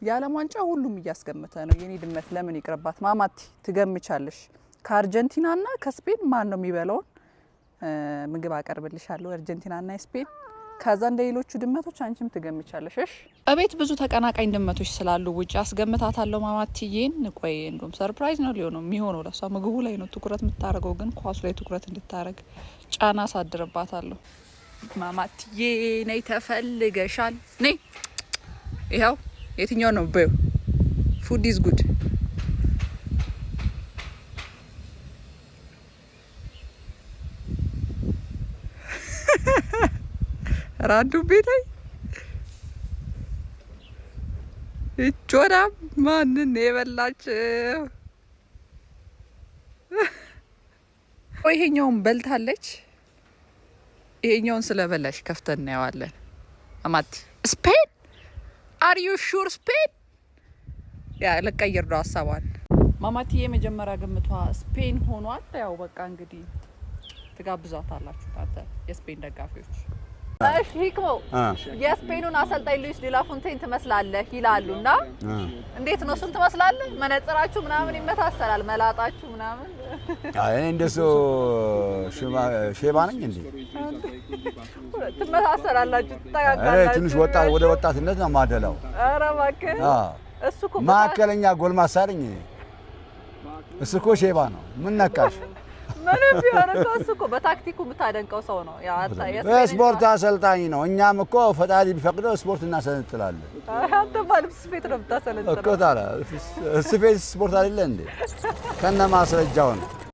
የዓለም ዋንጫ ሁሉም እያስገመተ ነው። የኔ ድመት ለምን ይቅርባት? ማማቲ ትገምቻለሽ? ከአርጀንቲናና ከስፔን ማን ነው የሚበላውን ምግብ አቀርብልሻለሁ። አርጀንቲናና ስፔን። ከዛ እንደ ሌሎቹ ድመቶች አንቺም ትገምቻለሽ። እሺ እቤት ብዙ ተቀናቃኝ ድመቶች ስላሉ ውጪ አስገምታታለሁ ማማቲዬን። ቆይ እንደውም ሰርፕራይዝ ነው ሊሆነው የሚሆነው። ለሷ ምግቡ ላይ ነው ትኩረት የምታረገው፣ ግን ኳሱ ላይ ትኩረት እንድታረግ ጫና አሳድርባታለሁ። ማማቲዬ ነይ ተፈልገሻል። ነይ ይኸው የትኛው ነው በዩ? ፉድ ኢዝ ጉድ። ራንዱ ቤታይ እጆዳ ማንን የበላችው? ይሄኛውን በልታለች። ይሄኛውን ስለበላሽ ከፍተን እናየዋለን። አማት ስፔን አር ዩ ሹር ስፔን? ያ ለቀይር ነው ሀሳቧን። ማማቲዬ የመጀመሪያ ግምቷ ስፔን ሆኗል። ያው በቃ እንግዲህ ትጋብዛታላችሁ ታተ የስፔን ደጋፊዎች። እሺ ሂክሞ የስፔኑን አሰልጣኝ ሉዊስ ዲ ላ ፎንቴን ትመስላለህ ይላሉና እንዴት ነው? እሱን ትመስላለህ? መነጽራችሁ ምናምን ይመሳሰላል፣ መላጣችሁ ምናምን። አይ እንደሱ ሼባ ነኝ እንዴ? ትመሳሰላላችሁ፣ ትጠጋጋላችሁ። ትንሽ ወጣት ወደ ወጣትነት ነው ማደላው። ኧረ እባክህ እሱ እኮ ማዕከለኛ ጎልማሳ ነኝ። እሱ እኮ ሼባ ነው። ምን ነካሽ? ምንም ቢሆን እኮ እሱ እኮ በታክቲኩ የምታደንቀው ሰው ነው። ያ ስፖርት አሰልጣኝ ነው። እኛም እኮ ፈጣሪ ቢፈቅደው ስፖርት እናሰለጥላለን። አንተ ማለት ስፌት ነው የምታሰለጥለው እኮ ታዲያ ስፌት ስፖርት አይደለ እንዴ? ከነ ማስረጃው ነው።